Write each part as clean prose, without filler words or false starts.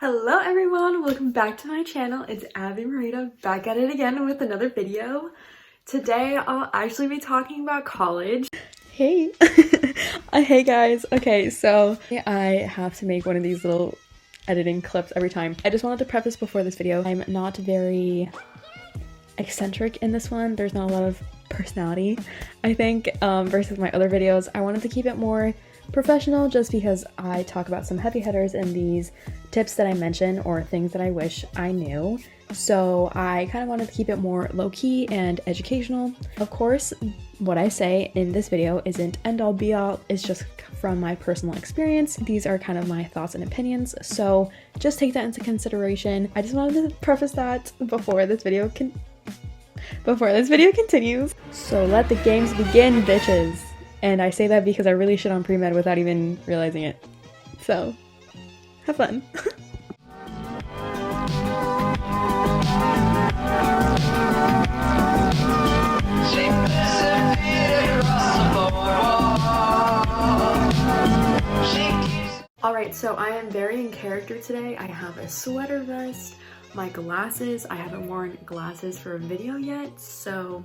Hello everyone, welcome back to my channel. It's abbymerida back at it again with another video. Today I'll actually be talking about college. Hey! Hey guys! Okay, so I have to make one of these little editing clips every time. I just wanted to preface before this video, I'm not very eccentric in this one. There's not a lot of personality, I think, versus my other videos. I wanted to keep it more professional just because I talk about some heavy hitters in these tips that I mention or things that I wish I knew. So I kind of wanted to keep it more low-key and educational. Of course, what I say in this video isn't end-all be-all, it's just from my personal experience. These are kind of my thoughts and opinions, so just take that into consideration. I just wanted to preface that before this video continues. So let the games begin, bitches. And I say that because I really shit on pre-med without even realizing it. So, have fun. Alright, so I am very in character today. I have a sweater vest, my glasses. I haven't worn glasses for a video yet, so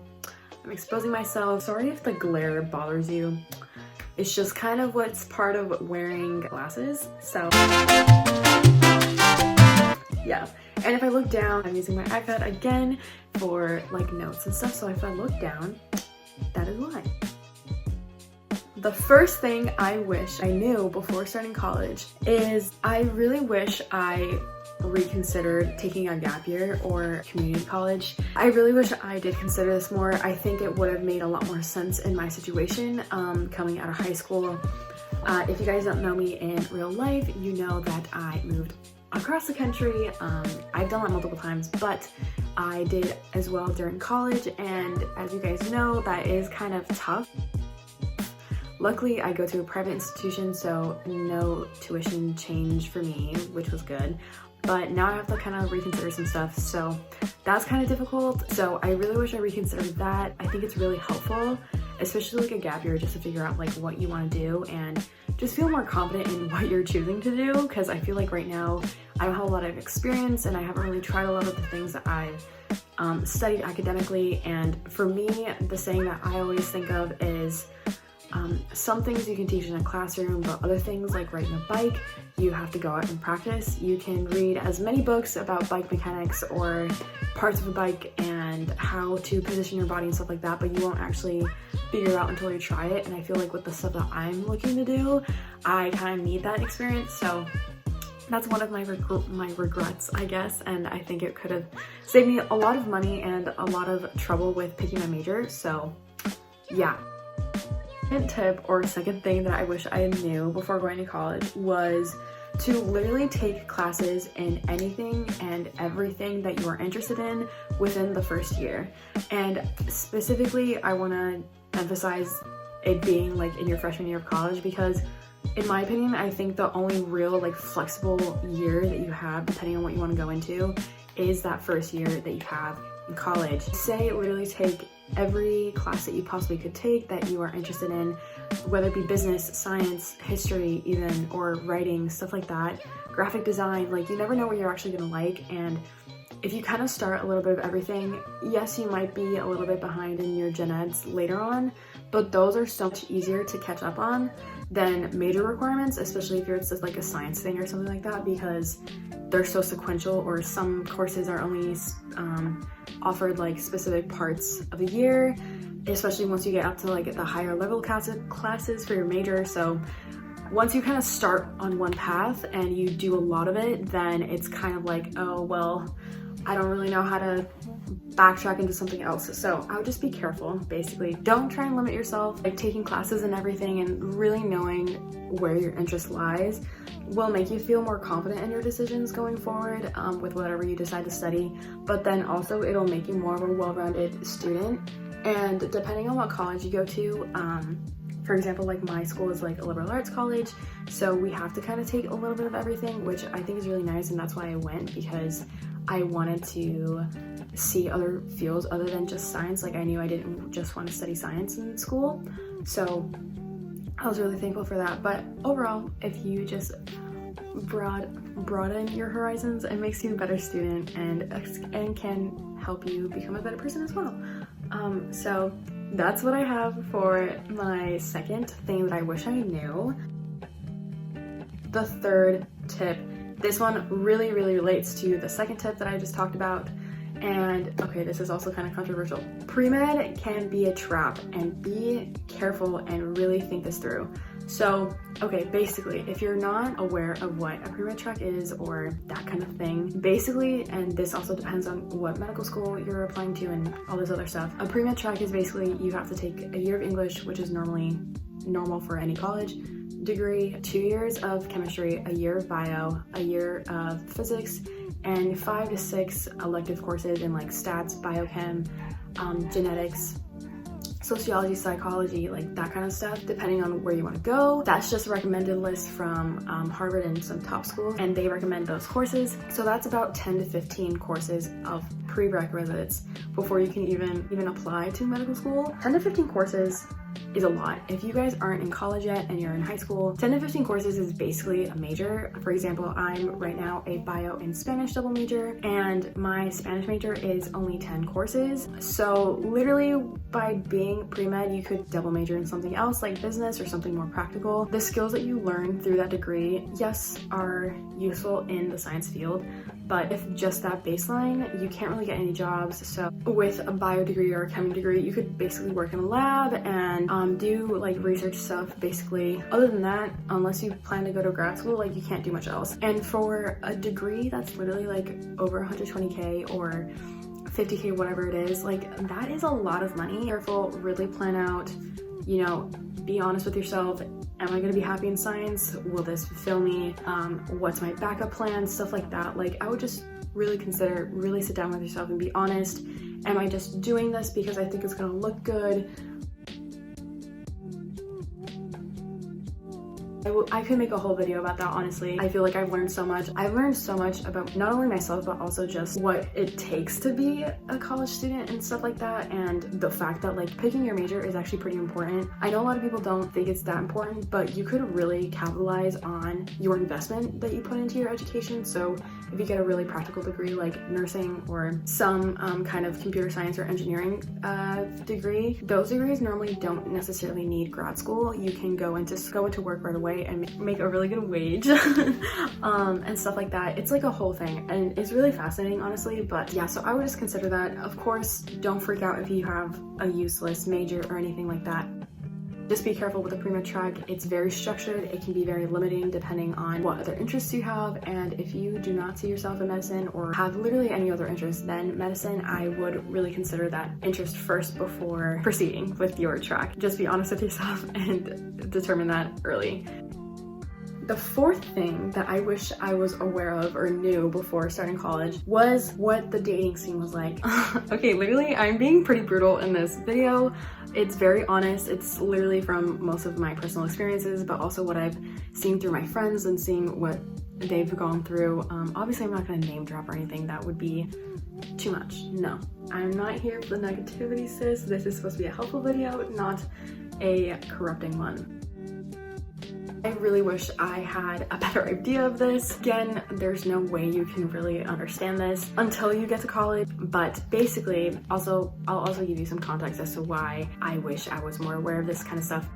I'm exposing myself. Sorry if the glare bothers you. It's just kind of what's part of wearing glasses, so yeah. And if I look down, I'm using my iPad again for like notes and stuff, so if I look down, that is why. The first thing I wish I knew before starting college is I really wish I reconsidered taking a gap year or community college. I really wish I did consider this more. I think it would have made a lot more sense in my situation coming out of high school. If you guys don't know me in real life, you know that I moved across the country. I've done that multiple times, but I did as well during college, and as you guys know, that is kind of tough. Luckily, I go to a private institution, so no tuition change for me, which was good. But now I have to kind of reconsider some stuff, so that's kind of difficult. So I really wish I reconsidered that. I think it's really helpful, especially like a gap year, just to figure out like what you want to do and just feel more confident in what you're choosing to do. Because I feel like right now I don't have a lot of experience and I haven't really tried a lot of the things that I've studied academically. And for me, the saying that I always think of is some things you can teach in a classroom, but other things like riding a bike, you have to go out and practice. You can read as many books about bike mechanics or parts of a bike and how to position your body and stuff like that, but you won't actually figure it out until you try it. And I feel like with the stuff that I'm looking to do, I kind of need that experience. So that's one of my regrets, I guess, and I think it could have saved me a lot of money and a lot of trouble with picking my major. So yeah. Second tip or second thing that I wish I knew before going to college was to literally take classes in anything and everything that you are interested in within the first year. And specifically, I want to emphasize it being like in your freshman year of college, because in my opinion, I think the only real like flexible year that you have, depending on what you want to go into, is that first year that you have in college. Say literally take every class that you possibly could take that you are interested in, whether it be business, science, history even, or writing, stuff like that, graphic design. Like, you never know what you're actually gonna like, and if you kind of start a little bit of everything, yes, you might be a little bit behind in your gen eds later on, but those are so much easier to catch up on than major requirements, especially if it's just like a science thing or something like that, because they're so sequential, or some courses are only offered like specific parts of the year, especially once you get up to like the higher level classes for your major. So once you kind of start on one path and you do a lot of it, then it's kind of like, oh, well, I don't really know how to backtrack into something else. So I would just be careful, basically. Don't try and limit yourself. Like, taking classes and everything and really knowing where your interest lies will make you feel more confident in your decisions going forward with whatever you decide to study, but then also it'll make you more of a well-rounded student. And depending on what college you go to, for example, like my school is like a liberal arts college, so we have to kind of take a little bit of everything, which I think is really nice, and that's why I went, because I wanted to see other fields other than just science. Like, I knew I didn't just want to study science in school, so I was really thankful for that. But overall, if you just broad broaden your horizons and makes you a better student and can help you become a better person as well. So that's what I have for my second thing that I wish I knew. The third tip, this one really relates to the second tip that I just talked about. And okay, this is also kind of controversial. Pre-med can be a trap, and be careful and really think this through. So, okay, basically, if you're not aware of what a pre-med track is or that kind of thing, basically, and this also depends on what medical school you're applying to and all this other stuff, a pre-med track is basically you have to take a year of English, which is normally normal for any college degree, 2 years of chemistry, a year of bio, a year of physics, and 5 to 6 elective courses in like stats, biochem, genetics, sociology, psychology, like that kind of stuff, depending on where you want to go. That's just a recommended list from Harvard and some top schools, and they recommend those courses. So that's about 10 to 15 courses of prerequisites before you can even apply to medical school. 10 to 15 courses is a lot. If you guys aren't in college yet and you're in high school, 10 to 15 courses is basically a major. For example, I'm right now a bio and Spanish double major, and my Spanish major is only 10 courses. So literally by being pre-med, you could double major in something else like business or something more practical. The skills that you learn through that degree, yes, are useful in the science field, but if just that baseline, you can't really get any jobs. So with a bio degree or a chem degree, you could basically work in a lab and do like research stuff basically. Other than that, unless you plan to go to grad school, like you can't do much else. And for a degree that's literally like over 120K or 50K, whatever it is, like that is a lot of money. Careful, really plan out, you know, be honest with yourself. Am I gonna be happy in science? Will this fulfill me? What's my backup plan? Stuff like that. Like I would just really consider, really sit down with yourself and be honest. Am I just doing this because I think it's gonna look good? I could make a whole video about that, honestly. I feel like I've learned so much. I've learned so much about not only myself, but also just what it takes to be a college student and stuff like that. And the fact that like picking your major is actually pretty important. I know a lot of people don't think it's that important, but you could really capitalize on your investment that you put into your education. So if you get a really practical degree like nursing or some kind of computer science or engineering degree, those degrees normally don't necessarily need grad school. You can go into work right away and make a really good wage and stuff like that. It's like a whole thing, and it's really fascinating, honestly. But yeah, so I would just consider that. Of course, don't freak out if you have a useless major or anything like that. Just be careful with the pre-med track. It's very structured. It can be very limiting depending on what other interests you have. And if you do not see yourself in medicine or have literally any other interest than medicine, I would really consider that interest first before proceeding with your track. Just be honest with yourself and determine that early. The fourth thing that I wish I was aware of or knew before starting college was what the dating scene was like. Okay, literally, I'm being pretty brutal in this video. It's very honest. It's literally from most of my personal experiences, but also what I've seen through my friends and seeing what they've gone through. Obviously, I'm not gonna name drop or anything. That would be too much. No, I'm not here for the negativity, sis. This is supposed to be a helpful video, not a corrupting one. I really wish I had a better idea of this. Again, there's no way you can really understand this until you get to college, but basically, I'll also give you some context as to why I wish I was more aware of this kind of stuff.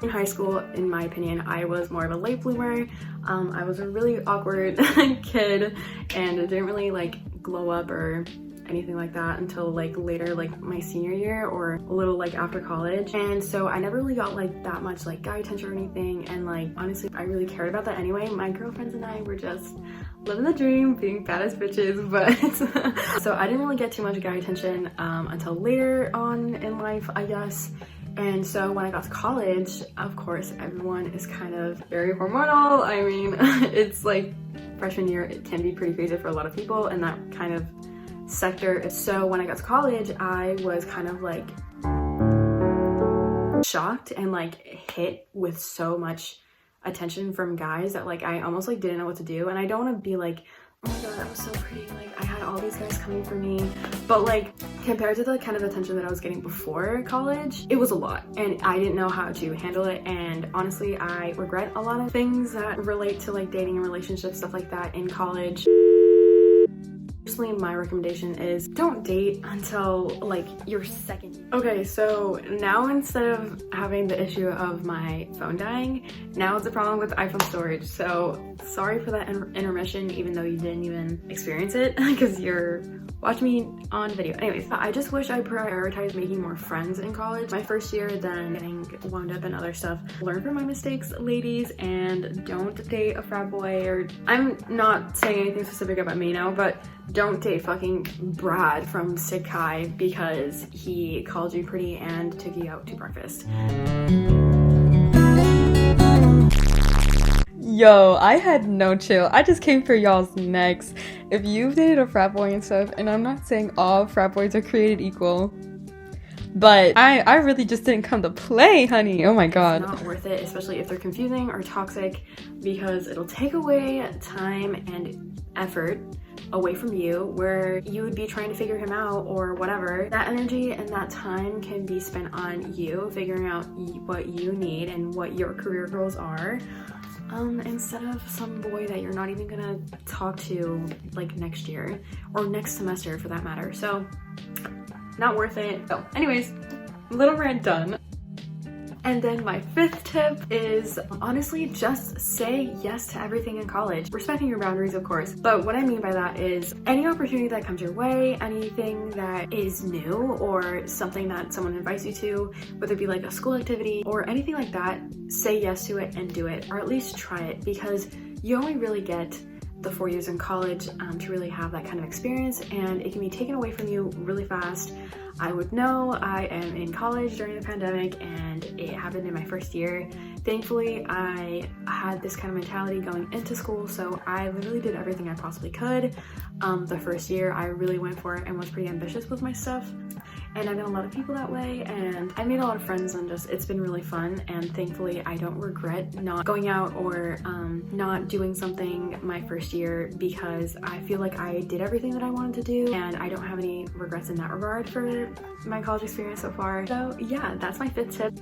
In high school, in my opinion, I was more of a late bloomer. I was a really awkward kid and didn't really like glow up or anything like that until like later, like my senior year or a little like after college. And so I never really got like that much like guy attention or anything, and like honestly I really cared about that anyway. My girlfriends and I were just living the dream, being badass bitches, but so I didn't really get too much guy attention until later on in life, I guess. And so when I got to college, of course, everyone is kind of very hormonal. I mean, it's like freshman year, it can be pretty crazy for a lot of people in that kind of sector. So when I got to college, I was kind of like shocked and like hit with so much attention from guys that like I almost like didn't know what to do. And I don't want to be like, oh my god, that was so pretty, like I had all these guys coming for me, but like compared to the kind of attention that I was getting before college, it was a lot and I didn't know how to handle it. And honestly, I regret a lot of things that relate to like dating and relationships, stuff like that in college. Personally, my recommendation is don't date until like your second year. Okay, so now instead of having the issue of my phone dying, now it's a problem with iPhone storage. So sorry for that intermission, even though you didn't even experience it because you're watching me on video. Anyways, I just wish I prioritized making more friends in college. My first year, then getting wound up in other stuff. Learn from my mistakes, ladies, and don't date a frat boy. Or I'm not saying anything specific about me now, but don't date fucking Brad from Sick Kai because he called you pretty and took you out to breakfast. Yo, I had no chill. I just came for y'all's necks. If you've dated a frat boy and stuff, and I'm not saying all frat boys are created equal, but I really just didn't come to play, honey. Oh my god. It's not worth it, especially if they're confusing or toxic, because it'll take away time and effort away from you where you would be trying to figure him out or whatever. That energy and that time can be spent on you figuring out what you need and what your career goals are, instead of some boy that you're not even gonna talk to like next year or next semester for that matter. So not worth it. So anyways, little rant done. And then my fifth tip is honestly just say yes to everything in college. Respecting your boundaries, of course. But what I mean by that is any opportunity that comes your way, anything that is new or something that someone invites you to, whether it be like a school activity or anything like that, say yes to it and do it, or at least try it, because you only really get the 4 years in college to really have that kind of experience, and it can be taken away from you really fast. I would know. I am in college during the pandemic and it happened in my first year. Thankfully, I had this kind of mentality going into school, so I literally did everything I possibly could. The first year I really went for it and was pretty ambitious with my stuff, and I met a lot of people that way, and I made a lot of friends, and just it's been really fun. And thankfully I don't regret not going out or not doing something my first year, because I feel like I did everything that I wanted to do and I don't have any regrets in that regard for my college experience so far. So yeah, that's my fifth tip.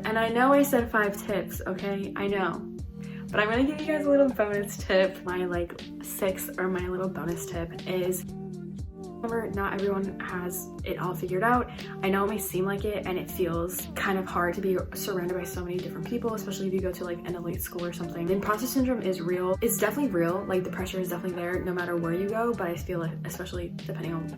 And I know I said 5 tips, okay? I know. But I'm gonna give you guys a little bonus tip. My like 6th or my little bonus tip is, remember, not everyone has it all figured out. I know it may seem like it, and it feels kind of hard to be surrounded by so many different people, especially if you go to like an elite school or something. The imposter syndrome is real. It's definitely real. Like the pressure is definitely there no matter where you go, but I feel like, especially depending on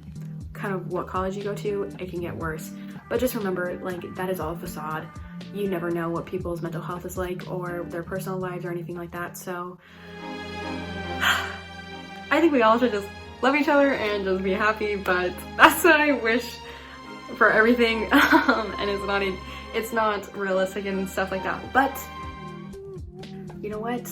kind of what college you go to, it can get worse. But just remember, like, that is all a facade. You never know what people's mental health is like or their personal lives or anything like that. So I think we all should just love each other and just be happy, but that's what I wish for everything. And it's not realistic and stuff like that. But you know what?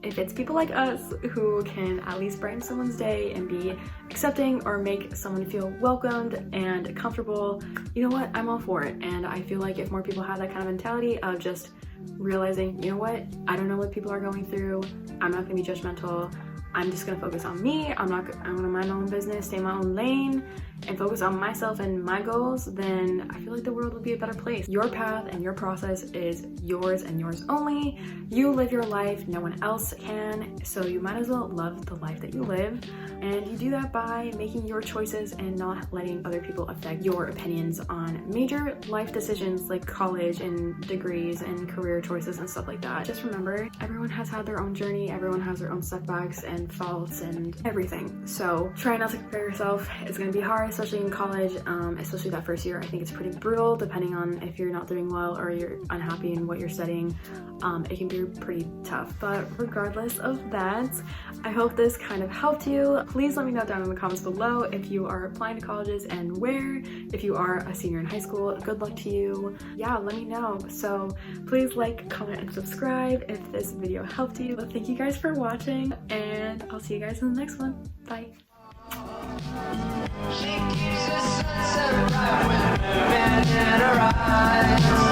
If it's people like us who can at least brighten someone's day and be accepting or make someone feel welcomed and comfortable, you know what? I'm all for it. And I feel like if more people have that kind of mentality of just realizing, you know what? I don't know what people are going through. I'm not gonna be judgmental. I'm just gonna focus on me. I'm gonna mind my own business, stay in my own lane, and focus on myself and my goals, then I feel like the world would be a better place. Your path and your process is yours and yours only. You live your life, no one else can, so you might as well love the life that you live. And you do that by making your choices and not letting other people affect your opinions on major life decisions like college and degrees and career choices and stuff like that. Just remember, everyone has had their own journey, everyone has their own setbacks and faults and everything. So try not to compare yourself. It's gonna be hard, especially in college, especially that first year. I think it's pretty brutal depending on if you're not doing well or you're unhappy in what you're studying. It can be pretty tough, but regardless of that, I hope this kind of helped you. Please let me know down in the comments below if you are applying to colleges and where. If you are a senior in high school, good luck to you. Yeah, let me know. So please like, comment, and subscribe if this video helped you. But thank you guys for watching, and I'll see you guys in the next one. Bye. She keeps us sunset right when moving in her eyes.